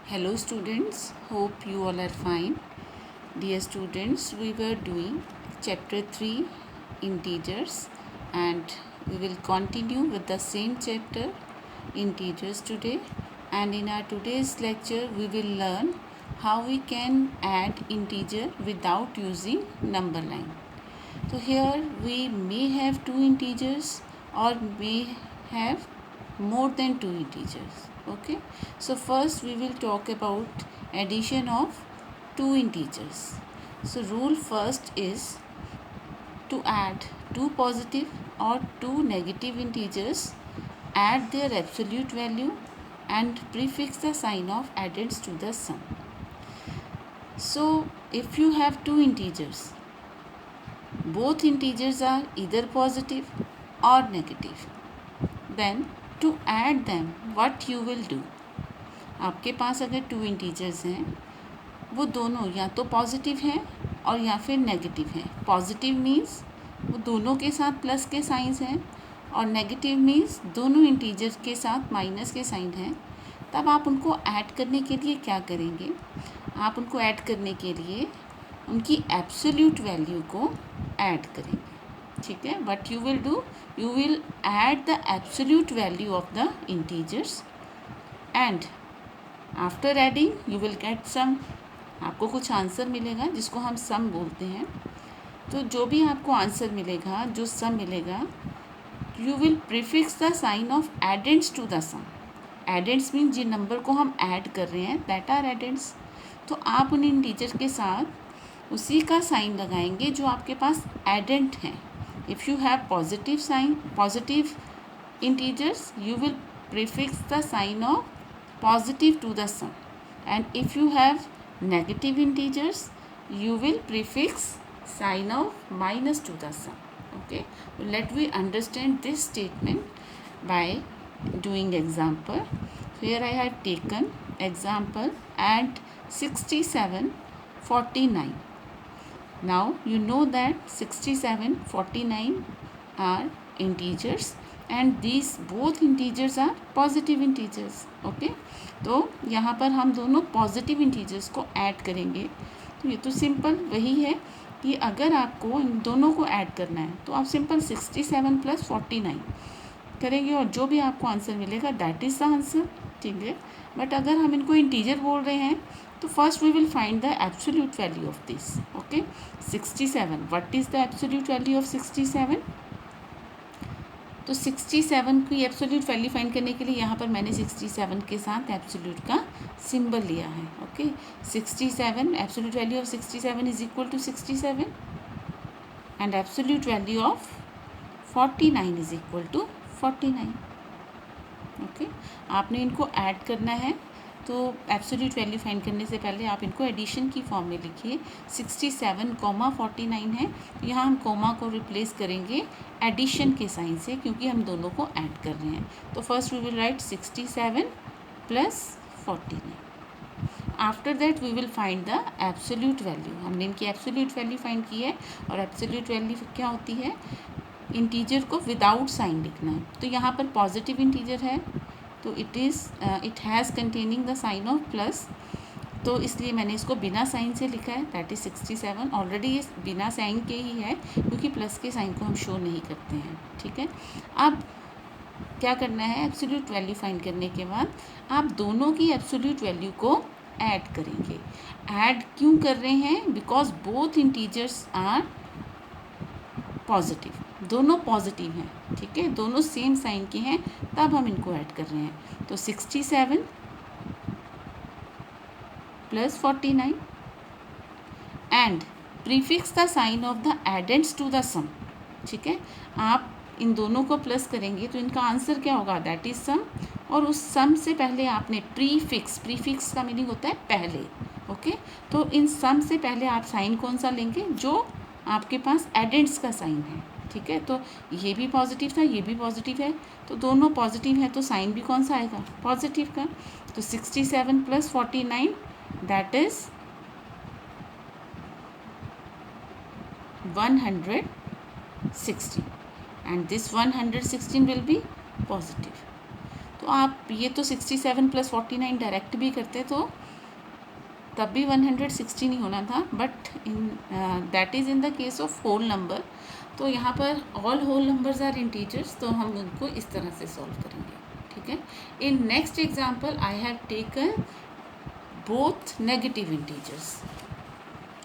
Hello students, hope you all are fine. Dear students, we were doing chapter 3 integers and we will continue with the same chapter integers today, and in our today's lecture we will learn how we can add integer without using number line. So here we may have two integers or may have more than two integers. Okay, so first we will talk about addition of two integers. So rule first is to add two positive or two negative integers, add their absolute value and prefix the sign of addends to the sum. So if you have two integers, both integers are either positive or negative, then to add them what you will do, आपके पास अगर two integers हैं वो दोनों या तो positive हैं और या फिर नेगेटिव हैं. पॉजिटिव मीन्स वो दोनों के साथ प्लस के साइंस हैं और नेगेटिव मीन्स दोनों इंटीजर्स के साथ माइनस के साइन हैं. तब आप उनको ऐड करने के लिए क्या करेंगे, आप उनको ऐड करने के लिए उनकी एब्सोल्यूट वैल्यू को ऐड करेंगे. ठीक है, what you will do, you will add the absolute value of the integers and after adding you will get sum. आपको कुछ आंसर मिलेगा जिसको हम सम बोलते हैं. तो जो भी आपको आंसर मिलेगा, जो सम मिलेगा, you will prefix the sign of addends to the sum. Addends mean जिन नंबर को हम ऐड कर रहे हैं दैट आर एडेंड्स. तो आप उन इंटीजर के साथ उसी का साइन लगाएंगे जो आपके पास एडेंट हैं. If you have positive sign, positive integers, you will prefix the sign of positive to the sum, and if you have negative integers you will prefix sign of minus to the sum. Okay, let we understand this statement by doing example. Here I have taken example at 67 49. Now you know that 67 49 are integers and these both integers are positive integers. Okay, तो यहाँ पर हम दोनों positive integers को add करेंगे. तो ये तो सिंपल वही है कि अगर आपको इन दोनों को ऐड करना है तो आप सिंपल 67 + 49 करेंगे और जो भी आपको आंसर मिलेगा दैट इज़ द आंसर. ठीक है, बट अगर हम इनको इंटीजर बोल रहे हैं तो first we will find the absolute value of this. Okay, 67, what is the absolute value of 67? तो 67 की एब्सोल्यूट वैल्यू फाइंड करने के लिए यहाँ पर मैंने 67 के साथ एब्सोल्यूट का सिंबल लिया है. Okay, 67 absolute value of 67 is equal to 67 and absolute value of 49 is equal to 49. Okay, आपने इनको ऐड करना है तो एब्सोल्यूट वैल्यू फाइंड करने से पहले आप इनको एडिशन की फॉर्म में लिखिए. 67, 49 है, यहाँ हम कोमा को रिप्लेस करेंगे एडिशन के साइन से क्योंकि हम दोनों को ऐड कर रहे हैं. तो first we will write 67 + 49. After that we will find the absolute value. हमने इनकी एब्सोल्यूट वैल्यू फाइंड की है और एब्सोल्यूट वैल्यू क्या होती है, इंटीजर को विदाउट साइन लिखना है. तो यहाँ पर पॉजिटिव इंटीजर है तो it has containing the sign of plus, तो इसलिए मैंने इसको बिना साइन से लिखा है, दैट इज़ 67. ऑलरेडी ये बिना साइन के ही है क्योंकि प्लस के साइन को हम शो नहीं करते हैं. ठीक है, अब क्या करना है, एब्सोल्यूट वैल्यू फाइंड करने के बाद आप दोनों की एब्सोल्यूट वैल्यू को ऐड करेंगे. ऐड क्यों कर रहे हैं, because both integers are positive, दोनों पॉजिटिव हैं. ठीक है, दोनों सेम साइन के हैं तब हम इनको ऐड कर रहे हैं. तो 67 + 49 and prefix the sign of the addends to the sum. ठीक है, आप इन दोनों को प्लस करेंगे तो इनका आंसर क्या होगा, दैट इज सम. और उस सम से पहले आपने प्रीफिक्स का मीनिंग होता है पहले. ओके, तो इन सम से पहले आप साइन कौन सा लेंगे, जो आपके पास एडेंड्स का साइन है. ठीक है, तो ये भी पॉजिटिव था, ये भी पॉजिटिव है, तो दोनों पॉजिटिव है तो साइन भी कौन सा आएगा, पॉजिटिव का. तो 67 + 49 that is 116 and this 116 will be positive. तो आप ये तो 67 + 49 डायरेक्ट भी करते तो तब भी 160 नहीं होना था, but in that is in the case of whole number. तो यहाँ पर all whole numbers are integers, तो हम उनको इस तरह से सॉल्व करेंगे, ठीक है। In next example I have taken both negative integers.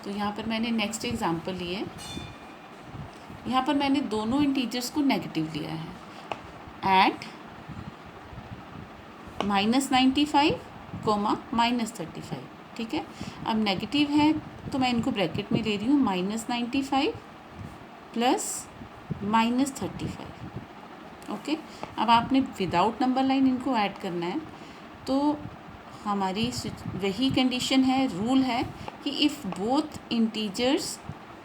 तो यहाँ पर मैंने नेक्स्ट एग्जाम्पल लिए, यहाँ पर मैंने दोनों इंटीजर्स को नेगेटिव लिया है। एट -95, -35, ठीक है। अब नेगेटिव है तो मैं इनको ब्रैकेट में ले रही हूँ, -95 + -35, ओके। अब आपने विदाउट नंबर लाइन इनको ऐड करना है, तो हमारी वही कंडीशन है, रूल है कि इफ़ बोथ इंटीजर्स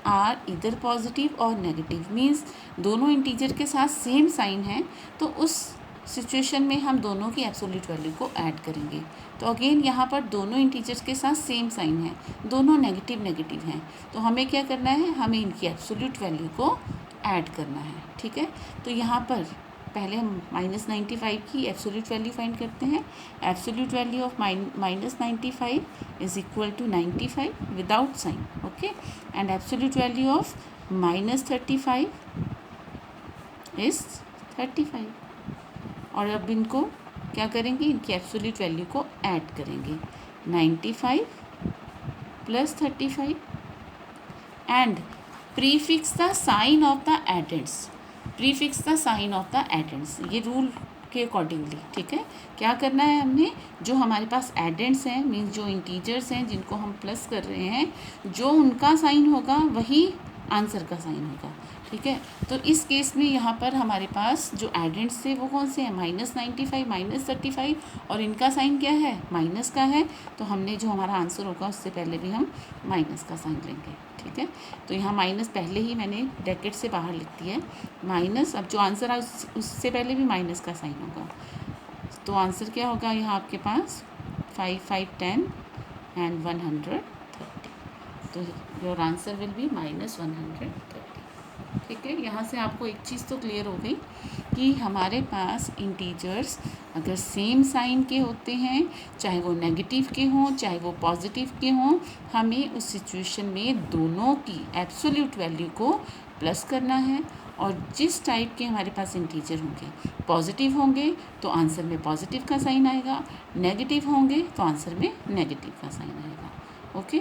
आर इधर पॉजिटिव और नेगेटिव, मीन्स दोनों इंटीजर के साथ सेम साइन है, तो उस सिचुएशन में हम दोनों की एब्सोल्यूट वैल्यू को ऐड करेंगे। तो अगेन यहाँ पर दोनों इंटीजर्स के साथ सेम साइन है, दोनों नेगेटिव नेगेटिव हैं, तो हमें क्या करना है, हमें इनकी एब्सोल्यूट वैल्यू को ऐड करना है, ठीक है। तो यहाँ पर पहले हम -95 की एब्सोल्यूट वैल्यू फाइंड करते हैं। Absolute value of -95 is equal to 95 without sign, okay. And absolute value of -35 is 35। और अब इनको क्या करेंगे, इनकी एब्सोल्यूट वैल्यू को ऐड करेंगे, 95 + 35 and prefix the sign of the addends, prefix the sign of the addends, ये रूल के अकॉर्डिंगली, ठीक है। क्या करना है हमने, जो हमारे पास एडेंड्स हैं, मीन्स जो इंटीजर्स हैं जिनको हम प्लस कर रहे हैं, जो उनका साइन होगा वही आंसर का साइन होगा, ठीक है। तो इस केस में यहाँ पर हमारे पास जो एडेंट्स थे वो कौन से हैं, -95, -35, और इनका साइन क्या है, माइनस का है, तो हमने जो हमारा आंसर होगा उससे पहले भी हम माइनस का साइन लेंगे, ठीक है। तो यहाँ माइनस पहले ही मैंने ब्रैकेट से बाहर लिख दिया है, माइनस, अब जो आंसर है उससे पहले भी माइनस का साइन होगा, तो आंसर क्या होगा यहाँ आपके पास 5, 5, 10 एंड 130, तो योर आंसर विल बी -130, ठीक है। यहाँ से आपको एक चीज़ तो क्लियर हो गई कि हमारे पास इंटीजर्स अगर सेम साइन के होते हैं, चाहे वो नेगेटिव के हों चाहे वो पॉजिटिव के हों, हमें उस सिचुएशन में दोनों की एब्सोल्यूट वैल्यू को प्लस करना है। और जिस टाइप के हमारे पास इंटीजर होंगे, पॉजिटिव होंगे तो आंसर में पॉजिटिव का साइन आएगा, नेगेटिव होंगे तो आंसर में नेगेटिव का साइन आएगा, ओके।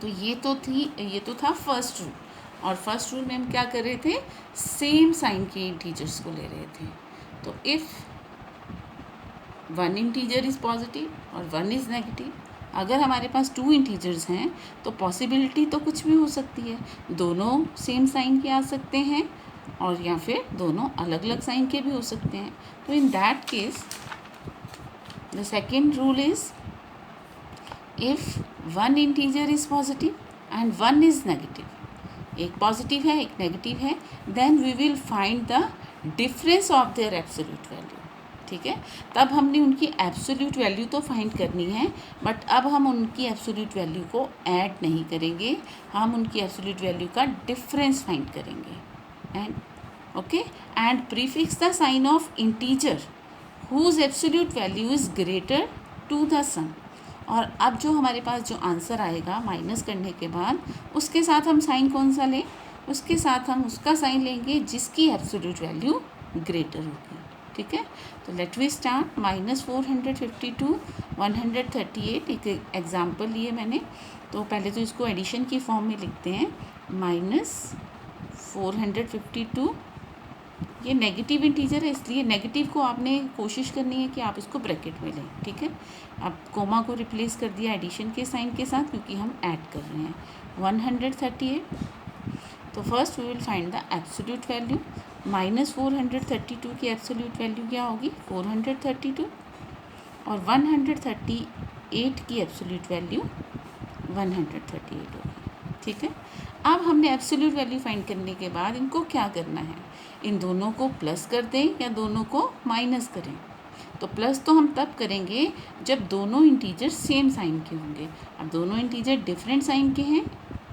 तो ये तो था फर्स्ट रूल, और फर्स्ट रूल में हम क्या कर रहे थे, सेम साइन के इंटीजर्स को ले रहे थे। तो if one integer is positive और वन इज़ नेगेटिव, अगर हमारे पास 2 इंटीजर्स हैं तो पॉसिबिलिटी तो कुछ भी हो सकती है, दोनों सेम साइन के आ सकते हैं और या फिर दोनों अलग अलग साइन के भी हो सकते हैं। तो in that case the second rule is if one integer is positive and one is negative, एक पॉजिटिव है एक नेगेटिव है, then we will find the difference of their absolute value, ठीक है। तब हमने उनकी एब्सोल्यूट वैल्यू तो फाइंड करनी है, बट अब हम उनकी एब्सोल्यूट वैल्यू को ऐड नहीं करेंगे, हम उनकी एब्सोल्यूट वैल्यू का डिफरेंस फाइंड करेंगे। And okay, and prefix the sign of integer whose absolute value is greater to the sum. और अब जो हमारे पास जो आंसर आएगा माइनस करने के बाद, उसके साथ हम साइन कौन सा लें, उसके साथ हम उसका साइन लेंगे जिसकी एब्सोल्यूट वैल्यू ग्रेटर होगी, ठीक है। तो लेट वी स्टार्ट, -452 138, एक एग्जाम्पल लिए मैंने, तो पहले तो इसको एडिशन की फॉर्म में लिखते हैं, -452, ये नेगेटिव इंटीजर है इसलिए नेगेटिव को आपने कोशिश करनी है कि आप इसको ब्रैकेट में लें, ठीक है। अब कोमा को रिप्लेस कर दिया एडिशन के साइन के साथ क्योंकि हम ऐड कर रहे हैं, 138। तो first we will find the absolute value, -432 की एब्सोल्यूट वैल्यू क्या होगी, 432, और 138 की एब्सोल्यूट वैल्यू 138 होगी, ठीक है। अब हमने एब्सोल्यूट वैल्यू फाइंड करने के बाद इनको क्या करना है, इन दोनों को प्लस कर दें या दोनों को माइनस करें। तो प्लस तो हम तब करेंगे जब दोनों इंटीजर सेम साइन के होंगे। अब दोनों इंटीजर डिफरेंट साइन के हैं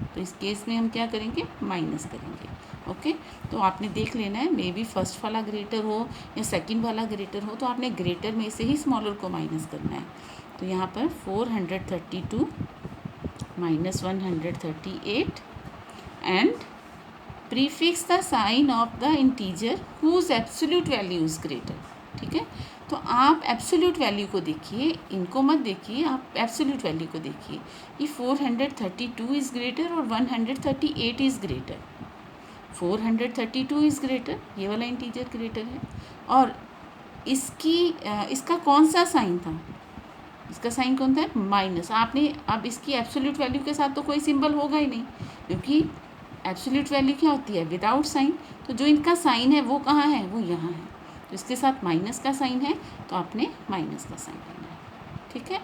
तो इस केस में हम क्या करेंगे, माइनस करेंगे, ओके। ओके, तो आपने देख लेना है, मे बी फर्स्ट वाला ग्रेटर हो या सेकंड वाला ग्रेटर हो, तो आपने ग्रेटर में से ही स्मॉलर को माइनस करना है। तो यहाँ पर 432 minus 138 and prefix the sign of the integer whose absolute value is greater. ठीक है, तो आप एब्सोल्यूट वैल्यू को देखिए, इनको मत देखिए, आप एब्सोल्यूट वैल्यू को देखिए। ये 432 इज़ ग्रेटर और 138 इज़ ग्रेटर। 432 इज़ ग्रेटर, ये वाला इंटीजर ग्रेटर है, और इसका कौन सा साइन था, इसका साइन कौन था, माइनस। आपने अब इसकी एब्सोल्यूट वैल्यू के साथ तो कोई सिंबल होगा ही नहीं, क्योंकि एब्सोल्यूट वैल्यू क्या होती है, विदाउट साइन। तो जो इनका साइन है वो कहाँ है, वो यहाँ है, तो इसके साथ माइनस का साइन है, तो आपने माइनस का साइन लेना है। ठीक है,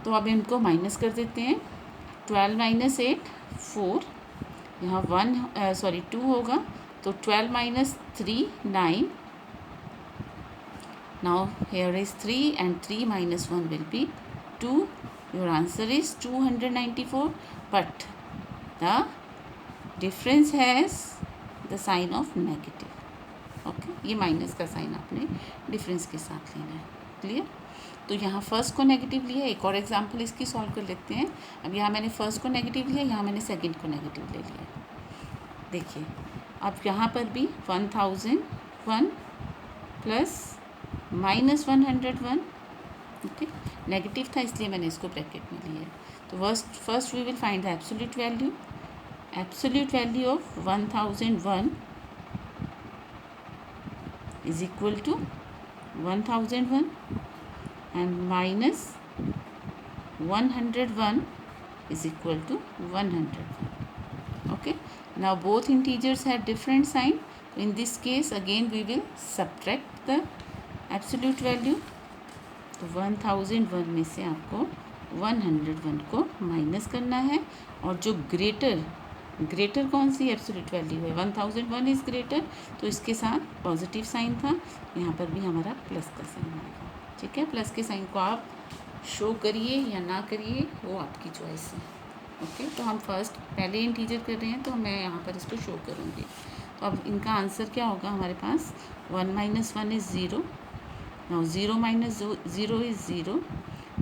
तो अब इनको माइनस कर देते हैं। 12 माइनस 8 4, यहाँ 2 होगा, तो 12 minus 3 9। Now here is 3 and 3 minus 1 will be 2। Your answer is 294, but the difference has the sign of negative. Okay, ये माइनस का साइन आपने डिफरेंस के साथ लेना है। क्लियर? तो यहाँ फर्स्ट को नेगेटिव लिया, एक और एग्जांपल इसकी सॉल्व कर लेते हैं। अब यहाँ मैंने फर्स्ट को नेगेटिव लिया, यहाँ मैंने सेकंड को नेगेटिव ले लिया। देखिए, अब यहाँ पर भी 1001 प्लस माइनस 101। ओके, नेगेटिव था इसलिए मैंने इसको ब्रैकेट में लिया। तो first we will find the absolute value. Absolute value of 1001 is equal to 1001 and minus 101 is equal to 101. Okay, now both integers have different sign. In this case again we will subtract the absolute value. तो 1001 में से आपको 101 को minus करना है, और जो greater कौन सी एब्सोल्यूट वैल्यू है, 1001 इज़ ग्रेटर, तो इसके साथ पॉजिटिव साइन था, यहाँ पर भी हमारा प्लस का साइन आएगा। ठीक है, प्लस के साइन को आप शो करिए या ना करिए, वो आपकी चॉइस है। ओके, तो हम फर्स्ट पहले इंटीजर कर रहे हैं, तो मैं यहाँ पर इसको शो करूँगी। तो अब इनका आंसर क्या होगा हमारे पास, 1 minus 1 is 0। Now 0 minus 0 is 0।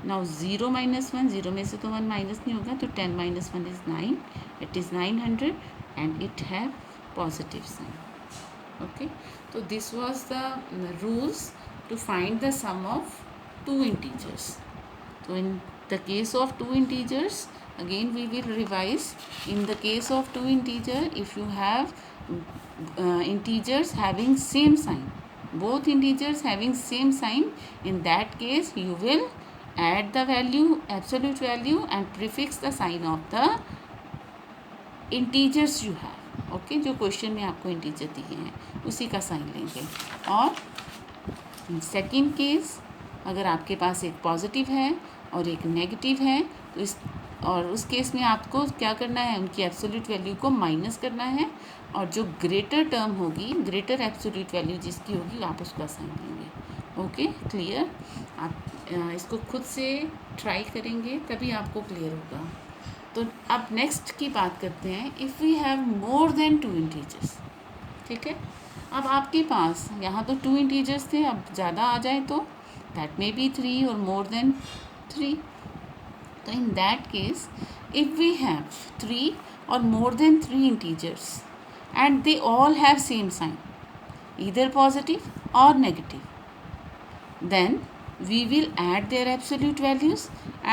Now 0 minus 1, 0 में से तो 1 माइनस नहीं होगा, तो 10 minus 1 is 9, it is 900 and it have positive sign. Okay, so this was the rules to find the sum of two integers. So in the case of two integers, again we will revise. In the case of two integer, if you have integers having same sign, both integers having same sign, in that case you will add the value, absolute value, and prefix the sign of the integers you have. Okay, जो question में आपको integer दिए हैं उसी का sign लेंगे। और second case, अगर आपके पास एक पॉजिटिव है और एक नेगेटिव है, तो उस केस में आपको क्या करना है, उनकी एब्सोल्यूट वैल्यू को माइनस करना है, और जो ग्रेटर टर्म होगी, ग्रेटर एब्सोल्यूट वैल्यू जिसकी होगी, आप उसका साइन लेंगे। Okay, clear? आप इसको खुद से ट्राई करेंगे तभी आपको क्लियर होगा। तो अब नेक्स्ट की बात करते हैं, if we have more than two integers. ठीक है, अब आपके पास यहाँ तो टू इंटीजर्स थे, अब ज़्यादा आ जाए तो that may be 3 or more than 3। तो in that case if we have 3 or more than 3 integers and they all have same sign, either positive or negative, then we will add their absolute values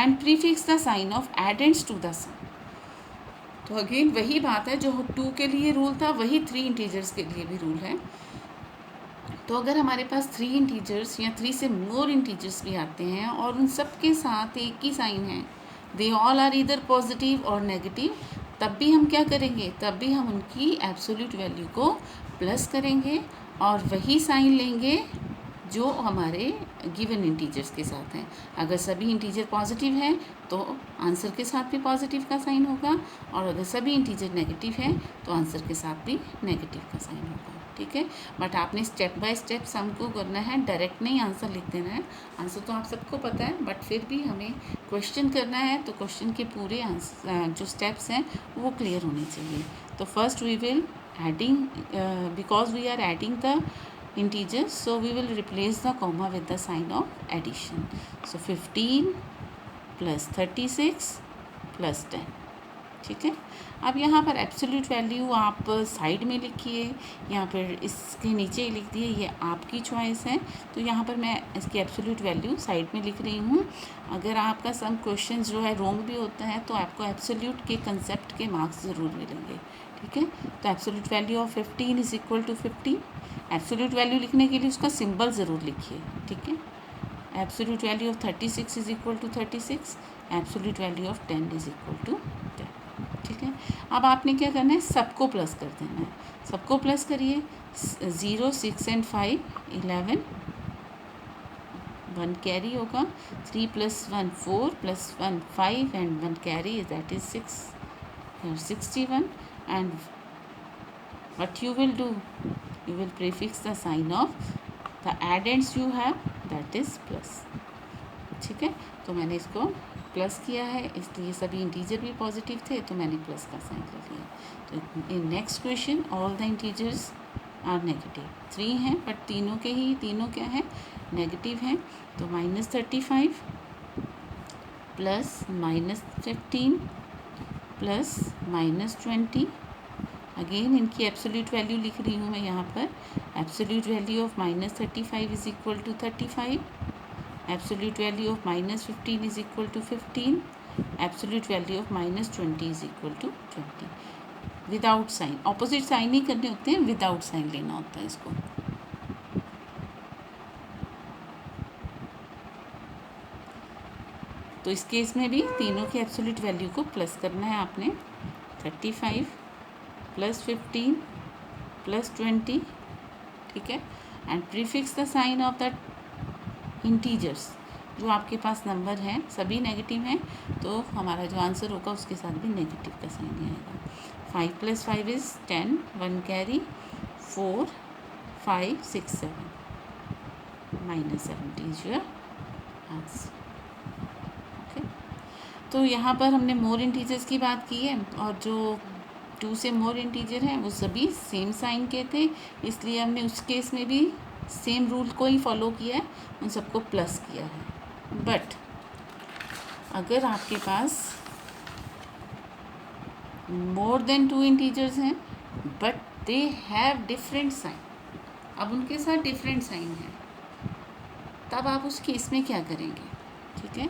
and prefix the sign of addends to the sum. तो again वही बात है, जो 2 के लिए rule था वही 3 integers के लिए भी रूल है। तो अगर हमारे पास 3 इंटीजर्स या 3 से मोर इंटीजर्स भी आते हैं और उन सब के साथ एक ही साइन है, they all are either positive or negative, तब भी हम क्या करेंगे, तब भी हम उनकी एब्सोल्यूट वैल्यू को प्लस करेंगे और वही साइन लेंगे जो हमारे गिवन इंटीजर्स के साथ हैं। अगर सभी इंटीजर पॉजिटिव हैं तो आंसर के साथ भी पॉजिटिव का साइन होगा, और अगर सभी इंटीजर नेगेटिव हैं तो आंसर के साथ भी नेगेटिव का साइन होगा। ठीक है, बट आपने स्टेप बाय स्टेप सम को करना है, डायरेक्ट नहीं आंसर लिख देना है। आंसर तो आप सबको पता है, बट फिर भी हमें क्वेश्चन करना है, तो क्वेश्चन के पूरे आंसर जो स्टेप्स हैं वो क्लियर होने चाहिए। तो first we will adding, because we are adding the integers, so we will replace the comma with the sign of addition. So 15 plus 36 plus 10. ठीक है. अब यहाँ पर एब्सोल्यूट वैल्यू आप साइड में लिखिए या फिर इसके नीचे लिख दिए, ये आपकी चॉइस है. तो यहाँ पर मैं इसकी एब्सोल्यूट वैल्यू साइड में लिख रही हूँ. अगर आपका सम क्वेश्चन जो है रॉन्ग भी होता है तो आपको एब्सोल्यूट के कंसेप्ट के मार्क्स ज़रूर मिलेंगे. ठीक है. तो absolute value of 15 is equal to 15. Absolute value लिखने के लिए उसका सिंबल ज़रूर लिखिए. ठीक है. Absolute value of 36 is equal to 36. Absolute value of 10 is equal to 10. ठीक है. अब आपने क्या करना है, सबको प्लस कर देना है. सबको प्लस करिए. 0, 6 एंड 5 11. 1 कैरी होगा. 3 + 1 4 + 1 5 and 1 carry, that is 6. 61. And what you will do, you will prefix the sign of the addends you have, that is plus. ठीक है. तो मैंने इसको प्लस किया है, इसलिए सभी इंटीजर भी पॉजिटिव थे तो मैंने प्लस का साइन ले लिया. तो in next question all the integers are negative. 3 हैं बट तीनों क्या है, नेगेटिव हैं. तो -35 प्लस -15 प्लस -20. अगेन इनकी एब्सोल्यूट वैल्यू लिख रही हूँ मैं यहाँ पर. Absolute value of -35 is equal to 35. Absolute value of -15 is equal to 15. Absolute value of -20 is equal to 20. Without sign, opposite sign नहीं करने होते हैं, विदाउट साइन लेना होता है इसको. तो इस केस में भी तीनों के एब्सोल्यूट वैल्यू को प्लस करना है आपने. 35 प्लस 15 प्लस 20. ठीक है. And prefix the sign of the integers. जो आपके पास नंबर हैं सभी नेगेटिव हैं तो हमारा जो आंसर होगा उसके साथ भी नेगेटिव का साइन ही आएगा. 5 + 5 is 10. 1 carry. 4 5 6 7. -70 is your answer. Okay. तो यहाँ पर हमने मोर इंटीजर्स की बात की है और जो 2 से मोर इंटीजर हैं वो सभी सेम साइन के थे, इसलिए हमने उस केस में भी सेम रूल को ही फॉलो किया है, उन सबको प्लस किया है. बट अगर आपके पास मोर देन 2 इंटीजर्स हैं but they have different sign, अब उनके साथ डिफरेंट साइन है, तब आप उस केस में क्या करेंगे. ठीक है.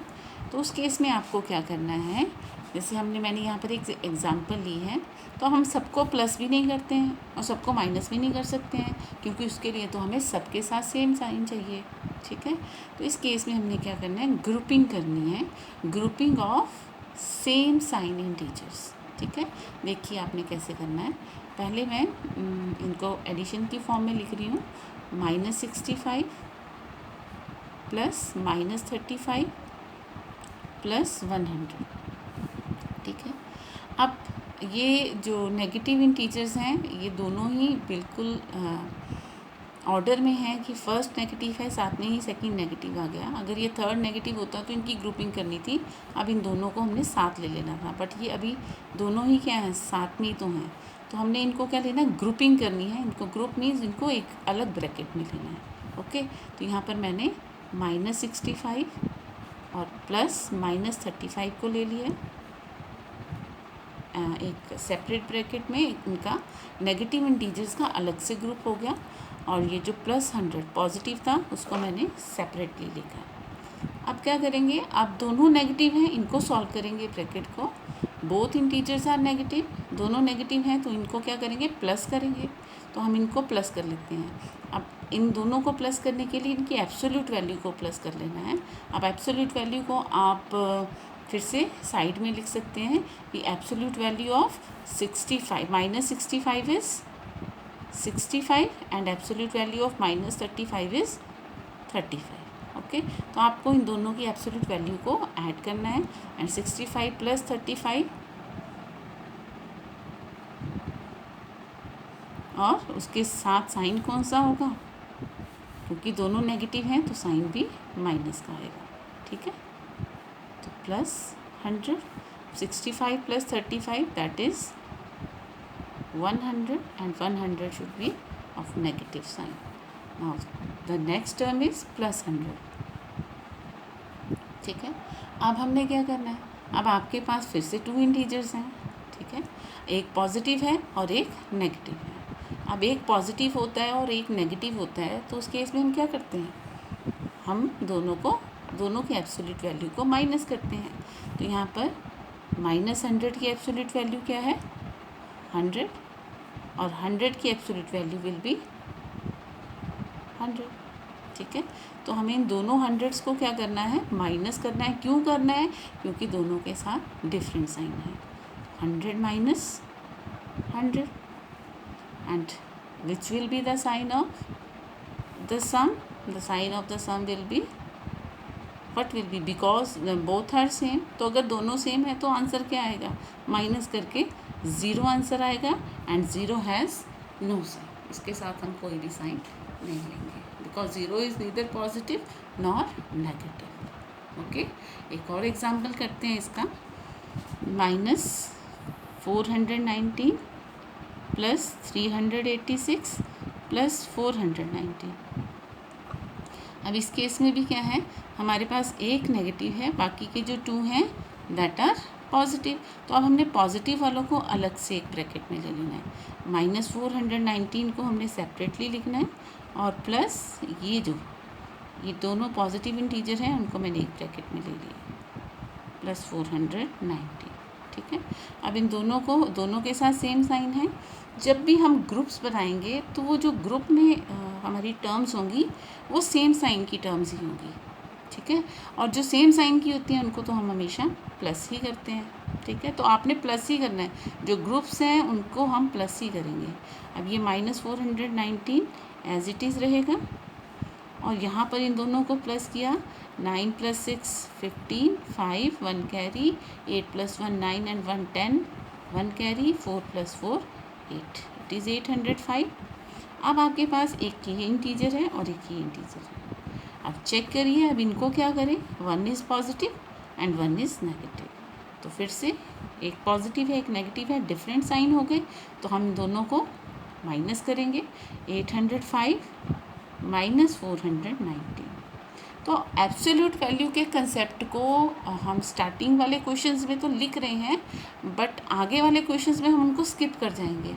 तो उस केस में आपको क्या करना है, जैसे मैंने यहाँ पर एक एग्ज़ाम्पल ली है, तो हम सबको प्लस भी नहीं करते हैं और सबको माइनस भी नहीं कर सकते हैं क्योंकि उसके लिए तो हमें सबके साथ सेम साइन चाहिए. ठीक है. तो इस केस में हमने क्या करना है, ग्रुपिंग करनी है. Grouping of same sign integers. ठीक है. देखिए आपने कैसे करना है. पहले मैं इनको एडिशन की फॉर्म में लिख रही हूँ. -65 प्लस -35 प्लस 100. ठीक है. अब ये जो नेगेटिव इंटीजर्स हैं ये दोनों ही बिल्कुल ऑर्डर में है कि फर्स्ट नेगेटिव है साथ में ही सेकंड नेगेटिव आ गया. अगर ये थर्ड नेगेटिव होता तो इनकी ग्रुपिंग करनी थी. अब इन दोनों को हमने साथ ले लेना था, बट ये अभी दोनों ही क्या हैं, साथ में ही तो हैं. तो हमने इनको क्या लेना है, ग्रुपिंग करनी है. इनको ग्रुप मीन्स इनको एक अलग ब्रैकेट में लेना है. ओके. तो यहाँ पर मैंने -65 और प्लस -35 को ले लिया एक सेपरेट ब्रैकेट में. इनका नेगेटिव इंटीजर्स का अलग से ग्रुप हो गया और ये जो +100 पॉजिटिव था उसको मैंने सेपरेटली लिखा. अब क्या करेंगे, अब दोनों नेगेटिव हैं, इनको सॉल्व करेंगे ब्रैकेट को. बोथ इंटीजर्स आर नेगेटिव, दोनों नेगेटिव हैं तो इनको क्या करेंगे, प्लस करेंगे. तो हम इनको प्लस कर लेते हैं. अब इन दोनों को प्लस करने के लिए इनकी एब्सोल्यूट वैल्यू को प्लस कर लेना है. अब एब्सोल्यूट वैल्यू को आप फिर से साइड में लिख सकते हैं कि absolute value of 65 -65 is 65 and absolute value of -35 is 35. Okay. तो आपको इन दोनों की एब्सोल्यूट वैल्यू को ऐड करना है एंड 65 + 35 और उसके साथ साइन कौन सा होगा, क्योंकि दोनों नेगेटिव हैं तो साइन भी माइनस का आएगा. ठीक है. तो +100 65 + 35 that is 100 and 100 should be of negative sign. Now the next term is plus 100. ठीक है, अब हमने क्या करना है, अब आपके पास फिर से 2 इंटीजर्स हैं. ठीक है, एक पॉजिटिव है और एक नेगेटिव है. अब एक पॉजिटिव होता है और एक नेगेटिव होता है, तो उस केस में हम क्या करते हैं, हम दोनों की एब्सोल्यूट वैल्यू को माइनस करते हैं. तो यहाँ पर -100 की एब्सोल्यूट वैल्यू क्या है, 100, और 100 की एब्सोल्यूट वैल्यू विल बी 100. ठीक है, तो हमें इन दोनों हंड्रेड्स को क्या करना है, माइनस करना है. क्यों करना है, क्योंकि दोनों के साथ डिफरेंट साइन है. 100 minus 100, and which will be the sign of the sum? The sign of the sum will be, what will be, because both are same. तो अगर दोनों सेम है तो आंसर क्या आएगा, माइनस करके 0 आंसर आएगा. And 0 has no sign. इसके साथ हम कोई भी साइन नहीं लेंगे, because 0 is neither positive nor negative. Okay, एक और एग्जाम्पल करते हैं इसका. -419 प्लस 386 प्लस 419. अब इस केस में भी क्या है, हमारे पास एक नेगेटिव है, बाकी के जो 2 हैं दैट आर पॉजिटिव. तो अब हमने पॉजिटिव वालों को अलग से एक ब्रैकेट में ले लेना है. -419 को हमने सेपरेटली लिखना है, और प्लस ये दोनों पॉजिटिव इंटीजर हैं उनको मैंने एक ब्रैकेट में ले लिया, प्लस 419. ठीक है, अब इन दोनों के साथ सेम साइन है. जब भी हम ग्रुप्स बनाएंगे तो वो जो ग्रुप में हमारी टर्म्स होंगी वो सेम साइन की टर्म्स ही होंगी. ठीक है, और जो सेम साइन की होती हैं उनको तो हम हमेशा प्लस ही करते हैं. ठीक है, तो आपने प्लस ही करना है, जो ग्रुप्स हैं उनको हम प्लस ही करेंगे. अब ये -419 एज इट इज़ रहेगा, और यहाँ पर इन दोनों को प्लस किया. 9 + 6 15, 5 1 carry, 8 + 1 9 and 1 10, 1 carry, 4 + 4 8, it is 805. अब आपके पास एक ये इंटीजर है और एक ये इंटीजर है. अब चेक करिए, अब इनको क्या करें, 1 is positive and 1 is negative. तो फिर से एक पॉजिटिव है एक नेगेटिव है, डिफरेंट साइन हो गए, तो हम दोनों को माइनस करेंगे. 805 - 419. तो एब्सोल्यूट वैल्यू के कंसेप्ट को हम स्टार्टिंग वाले क्वेश्चंस में तो लिख रहे हैं, बट आगे वाले क्वेश्चंस में हम उनको स्किप कर जाएंगे.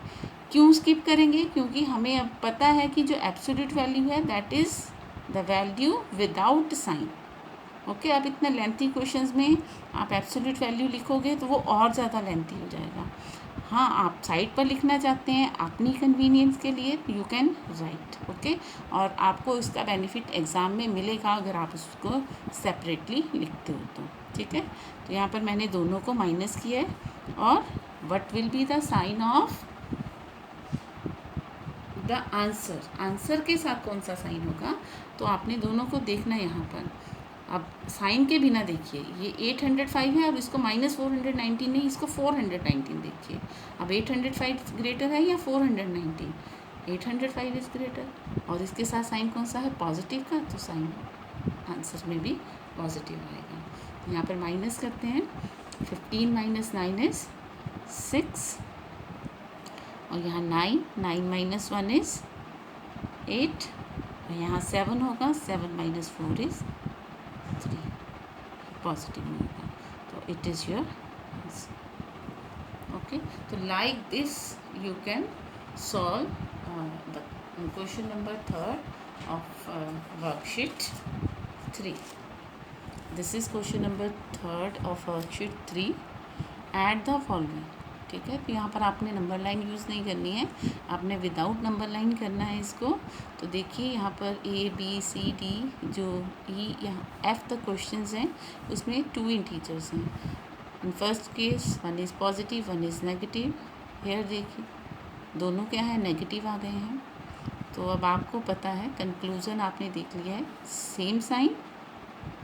क्यों स्किप करेंगे, क्योंकि हमें अब पता है कि जो एब्सोल्यूट वैल्यू है that is the value without sign. Okay, अब इतना लेंथी क्वेश्चंस में आप एब्सोल्यूट वैल्यू लिखोगे तो वो और ज़्यादा लेंथी हो जाएगा. हाँ, आप साइड पर लिखना चाहते हैं अपनी कन्वीनियंस के लिए, यू कैन राइट. ओके, और आपको इसका बेनिफिट एग्ज़ाम में मिलेगा अगर आप उसको सेपरेटली लिखते हो तो. ठीक है, तो यहाँ पर मैंने दोनों को माइनस किया है, और what will be the sign of the answer के साथ कौन सा साइन होगा, तो आपने दोनों को देखना है यहाँ पर. अब साइन के बिना देखिए, ये 805 है और इसको -419 नहीं, इसको 419 देखिए. अब 805 ग्रेटर है या 419, 805 इज़ ग्रेटर, और इसके साथ साइन कौन सा है, पॉजिटिव का, तो साइन आंसर में भी पॉजिटिव आएगा. यहाँ पर माइनस करते हैं. 15 - 9 इज़ 6, और यहाँ 9 - 1 इज़ 8, और यहाँ 7 होगा. 7 - 4 इज़ 3, पॉजिटिव में होगा, तो it is your answer. Okay, तो like this you can solve the question number 3 of worksheet 3. This is question number 3 of worksheet 3. Add the following. ठीक है, तो यहाँ पर आपने नंबर लाइन यूज़ नहीं करनी है, आपने विदाउट नंबर लाइन करना है इसको. तो देखिए यहाँ पर A B C D जो E यहाँ F तक क्वेश्चंस हैं उसमें 2 इंटीजर्स हैं. In first case 1 is positive 1 is negative. Here देखिए दोनों क्या है, नेगेटिव आ गए हैं. तो अब आपको पता है, कंक्लूज़न आपने देख लिया है. सेम साइन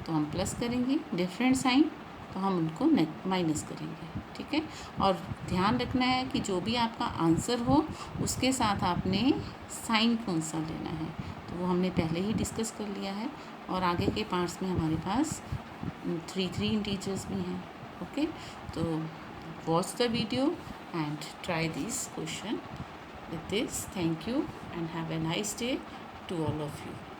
तो हम प्लस करेंगे, डिफरेंट साइन तो हम उनको माइनस करेंगे. ठीक है, और ध्यान रखना है कि जो भी आपका आंसर हो उसके साथ आपने साइन कौन सा लेना है, तो वो हमने पहले ही डिस्कस कर लिया है. और आगे के पार्ट्स में हमारे पास 3 इंटीजर्स भी हैं. ओके, तो watch the video and try this question with this. Thank you and have a nice day to all of you.